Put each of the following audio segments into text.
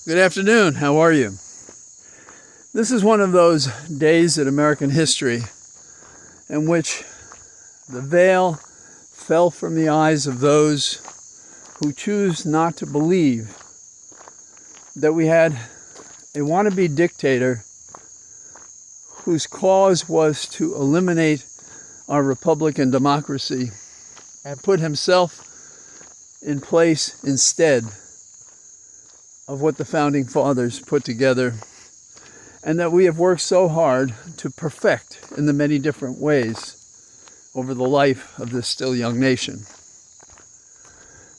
Good afternoon. How are you? This is one of those days in American history in which the veil fell from the eyes of those who choose not to believe that we had a wannabe dictator whose cause was to eliminate our republic and democracy and put himself in place instead of what the founding fathers put together, and that we have worked so hard to perfect in the many different ways over the life of this still young nation.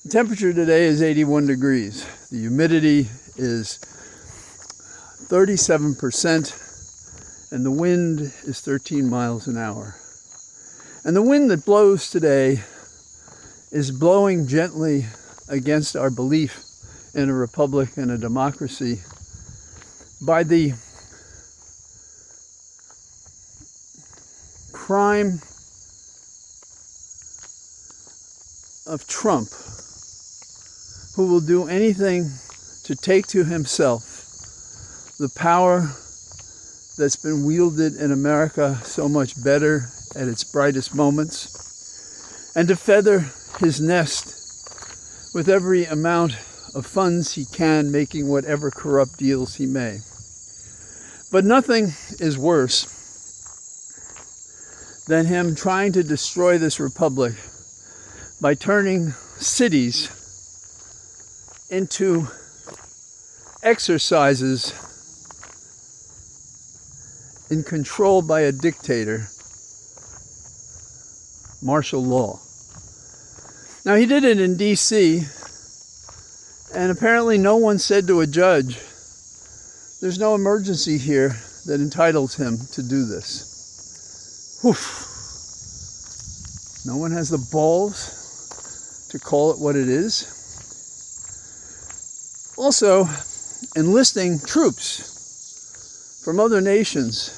The temperature today is 81 degrees. The humidity is 37%, and the wind is 13 miles an hour. And the wind that blows today is blowing gently against our belief in a republic and a democracy by the crime of Trump, who will do anything to take to himself the power that's been wielded in America so much better at its brightest moments, and to feather his nest with every amount of funds he can, making whatever corrupt deals he may. But nothing is worse than him trying to destroy this republic by turning cities into exercises in control by a dictator, martial law. Now, he did it in D.C., and apparently no one said to a judge, there's no emergency here that entitles him to do this. Whew. No one has the balls to call it what it is. Also, enlisting troops from other nations,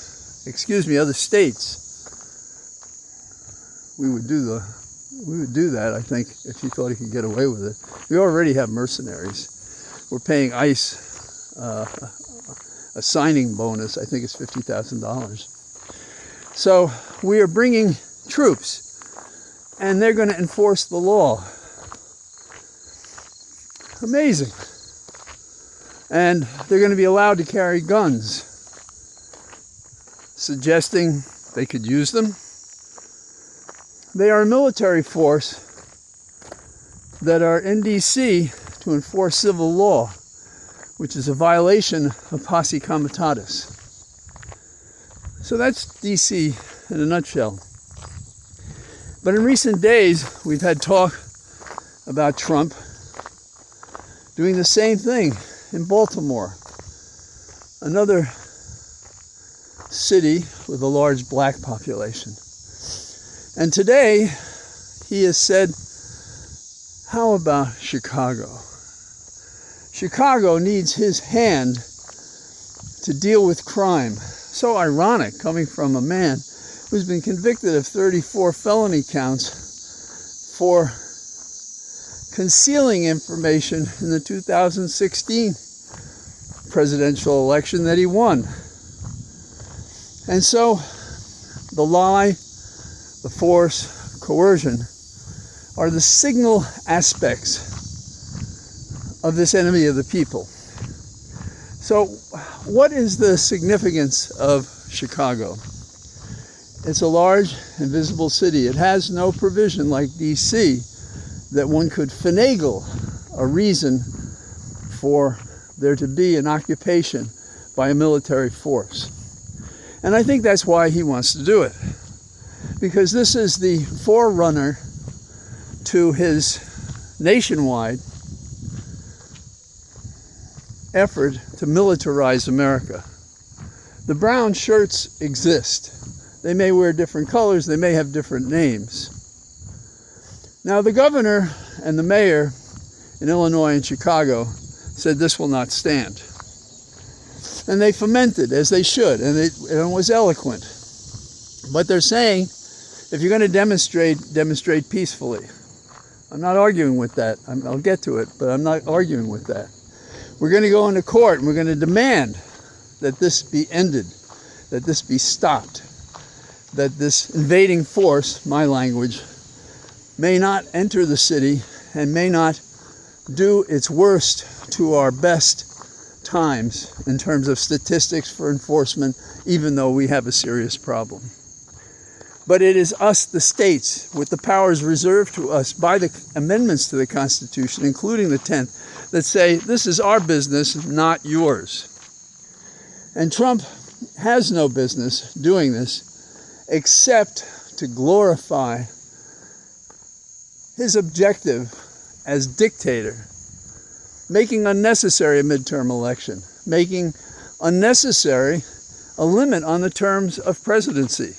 other states. We would do that, I think, if he thought he could get away with it. We already have mercenaries. We're paying ICE a signing bonus. I think it's $50,000. So we are bringing troops, and they're going to enforce the law. Amazing. And they're going to be allowed to carry guns, suggesting they could use them. They are a military force that are in D.C. to enforce civil law, which is a violation of posse comitatus. So that's D.C. in a nutshell. But in recent days, we've had talk about Trump doing the same thing in Baltimore, another city with a large black population. And today, he has said, how about Chicago? Chicago needs his hand to deal with crime. So ironic, coming from a man who's been convicted of 34 felony counts for concealing information in the 2016 presidential election that he won. And so, the lie, the force, coercion, are the signal aspects of this enemy of the people. So, what is the significance of Chicago? It's a large and visible city. It has no provision like D.C. that one could finagle a reason for there to be an occupation by a military force. And I think that's why he wants to do it. Because this is the forerunner to his nationwide effort to militarize America. The brown shirts exist. They may wear different colors, they may have different names. Now, the governor and the mayor in Illinois and Chicago said this will not stand. And they fomented, as they should, and it was eloquent. But they're saying, if you're going to demonstrate peacefully. I'm not arguing with that. I'll get to it, but I'm not arguing with that. We're going to go into court and we're going to demand that this be ended, that this be stopped, that this invading force, my language, may not enter the city and may not do its worst to our best times in terms of statistics for enforcement, even though we have a serious problem. But it is us, the states, with the powers reserved to us by the amendments to the Constitution, including the 10th, that say this is our business, not yours. And Trump has no business doing this except to glorify his objective as dictator, making unnecessary a midterm election, making unnecessary a limit on the terms of presidency.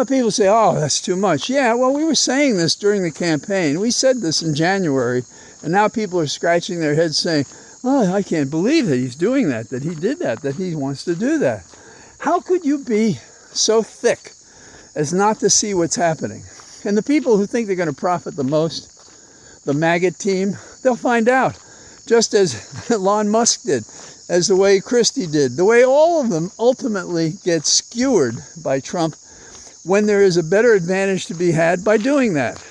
People say, oh, that's too much. Yeah, well, we were saying this during the campaign. We said this in January, and now people are scratching their heads saying, oh, I can't believe that he's doing that he did that he wants to do that. How could you be so thick as not to see what's happening? And the people who think they're going to profit the most, the maggot team, they'll find out. Just as Elon Musk did, as the way Christie did, the way all of them ultimately get skewered by Trump when there is a better advantage to be had by doing that.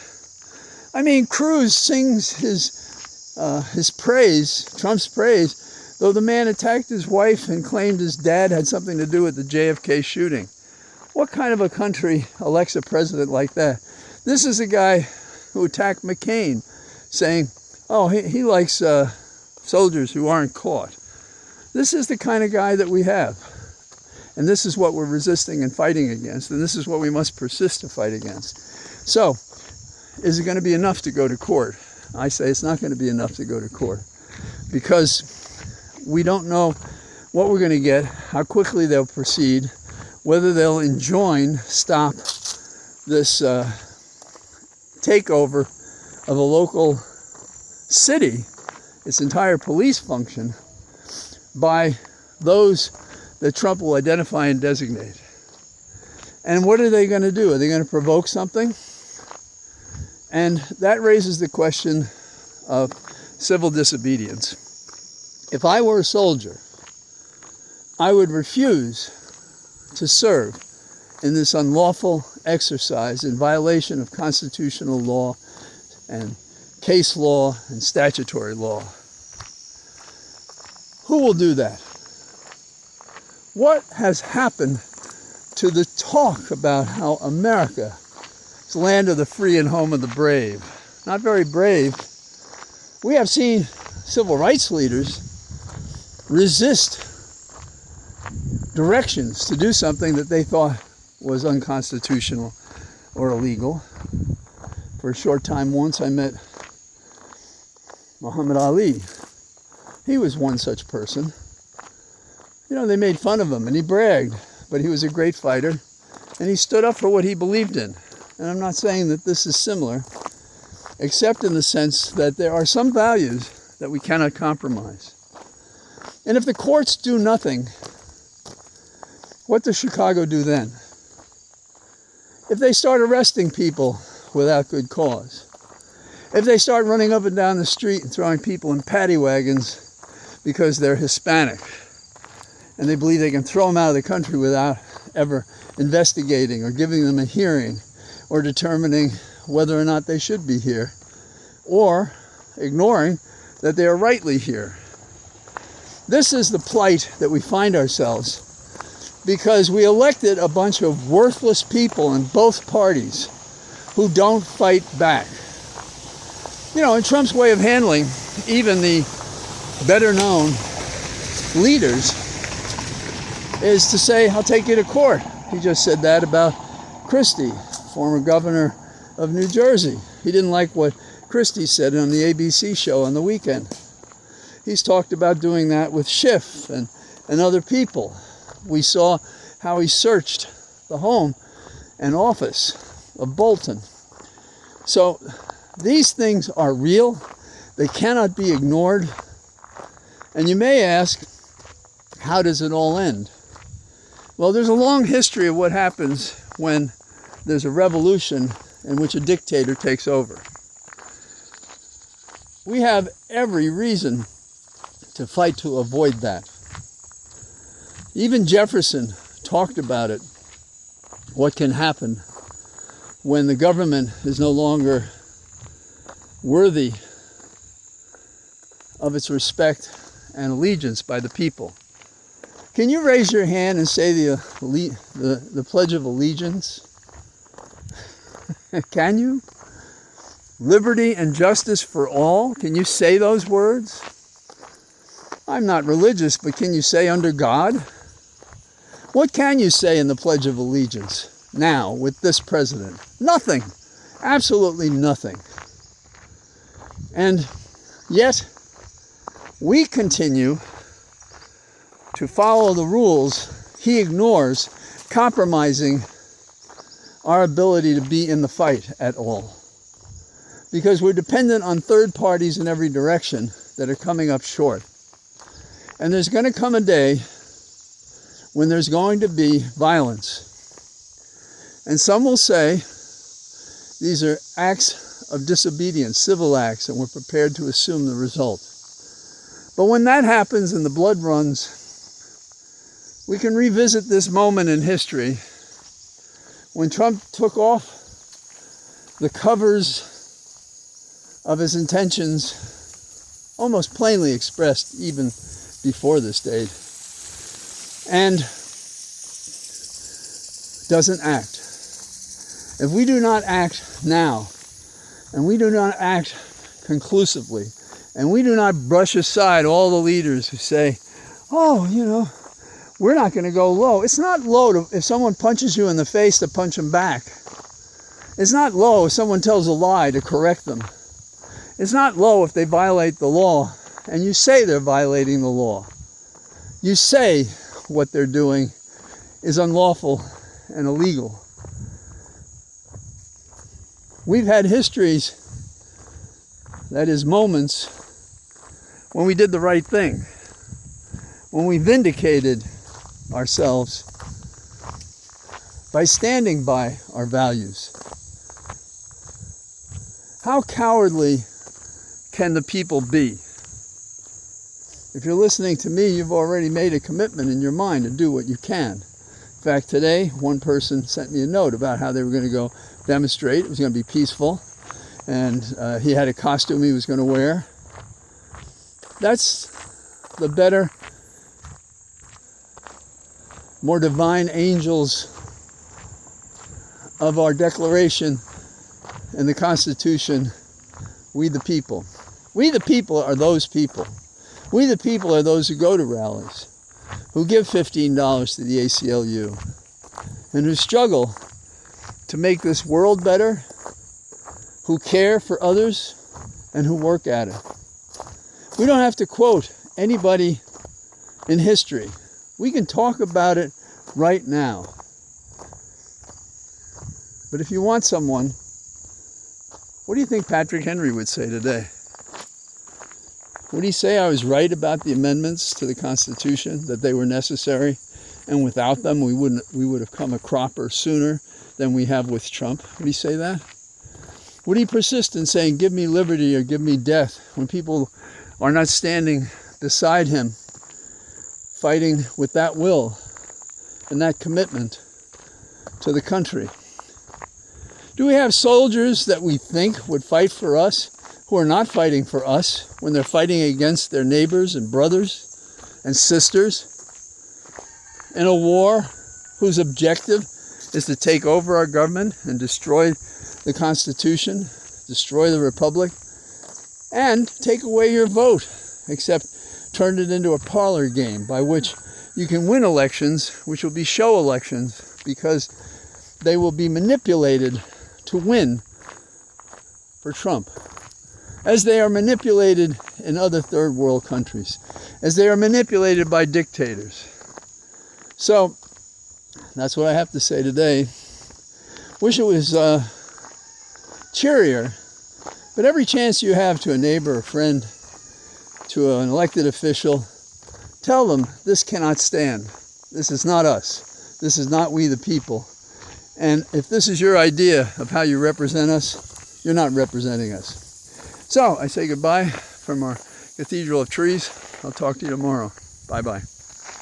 I mean, Cruz sings his praise, Trump's praise, though the man attacked his wife and claimed his dad had something to do with the JFK shooting. What kind of a country elects a president like that? This is a guy who attacked McCain, saying, oh, he likes soldiers who aren't caught. This is the kind of guy that we have. And this is what we're resisting and fighting against. And this is what we must persist to fight against. So, is it going to be enough to go to court? I say it's not going to be enough to go to court. Because we don't know what we're going to get, how quickly they'll proceed, whether they'll stop this takeover of a local city, its entire police function, by those that Trump will identify and designate. And what are they going to do? Are they going to provoke something? And that raises the question of civil disobedience. If I were a soldier, I would refuse to serve in this unlawful exercise in violation of constitutional law and case law and statutory law. Who will do that? What has happened to the talk about how America is the land of the free and home of the brave? Not very brave. We have seen civil rights leaders resist directions to do something that they thought was unconstitutional or illegal. For a short time once I met Muhammad Ali. He was one such person. You know, they made fun of him and he bragged, but he was a great fighter and he stood up for what he believed in. And I'm not saying that this is similar, except in the sense that there are some values that we cannot compromise. And if the courts do nothing, what does Chicago do then? If they start arresting people without good cause, if they start running up and down the street and throwing people in paddy wagons because they're Hispanic, and they believe they can throw them out of the country without ever investigating or giving them a hearing or determining whether or not they should be here, or ignoring that they are rightly here. This is the plight that we find ourselves because we elected a bunch of worthless people in both parties who don't fight back. You know, in Trump's way of handling even the better known leaders is to say, I'll take you to court. He just said that about Christie, former governor of New Jersey. He didn't like what Christie said on the ABC show on the weekend. He's talked about doing that with Schiff and other people. We saw how he searched the home and office of Bolton. So these things are real. They cannot be ignored. And you may ask, how does it all end? Well, there's a long history of what happens when there's a revolution in which a dictator takes over. We have every reason to fight to avoid that. Even Jefferson talked about it, what can happen when the government is no longer worthy of its respect and allegiance by the people. Can you raise your hand and say the Pledge of Allegiance? Can you? Liberty and justice for all? Can you say those words? I'm not religious, but can you say under God? What can you say in the Pledge of Allegiance now with this president? Nothing. Absolutely nothing. And yet, we continue to follow the rules he ignores, compromising our ability to be in the fight at all. Because we're dependent on third parties in every direction that are coming up short. And there's going to come a day when there's going to be violence. And some will say these are acts of disobedience, civil acts, and we're prepared to assume the result. But when that happens and the blood runs, we can revisit this moment in history when Trump took off the covers of his intentions, almost plainly expressed even before this date, and doesn't act. If we do not act now, and we do not act conclusively, and we do not brush aside all the leaders who say, oh, we're not going to go low. It's not low if someone punches you in the face to punch them back. It's not low if someone tells a lie to correct them. It's not low if they violate the law, and you say they're violating the law. You say what they're doing is unlawful and illegal. We've had histories, that is moments, when we did the right thing, when we vindicated ourselves by standing by our values. How cowardly can the people be? If you're listening to me, you've already made a commitment in your mind to do what you can. In fact, today, one person sent me a note about how they were going to go demonstrate. It was going to be peaceful, and he had a costume he was going to wear. That's the better, more divine angels of our Declaration and the Constitution, we the people. We the people are those people. We the people are those who go to rallies, who give $15 to the ACLU, and who struggle to make this world better, who care for others, and who work at it. We don't have to quote anybody in history. We can talk about it right now. But if you want someone, what do you think Patrick Henry would say today? Would he say I was right about the amendments to the Constitution, that they were necessary, and without them we would have come a cropper sooner than we have with Trump? Would he say that? Would he persist in saying, give me liberty or give me death, when people are not standing beside him, fighting with that will and that commitment to the country? Do we have soldiers that we think would fight for us who are not fighting for us when they're fighting against their neighbors and brothers and sisters in a war whose objective is to take over our government and destroy the Constitution, destroy the Republic, and take away your vote, except turn it into a parlor game by which you can win elections, which will be show elections, because they will be manipulated to win for Trump, as they are manipulated in other third world countries, as they are manipulated by dictators. So, that's what I have to say today. Wish it was cheerier, but every chance you have to a neighbor, a friend, to an elected official, tell them this cannot stand. This is not us. This is not we the people. And if this is your idea of how you represent us, you're not representing us. So I say goodbye from our Cathedral of Trees. I'll talk to you tomorrow. Bye-bye.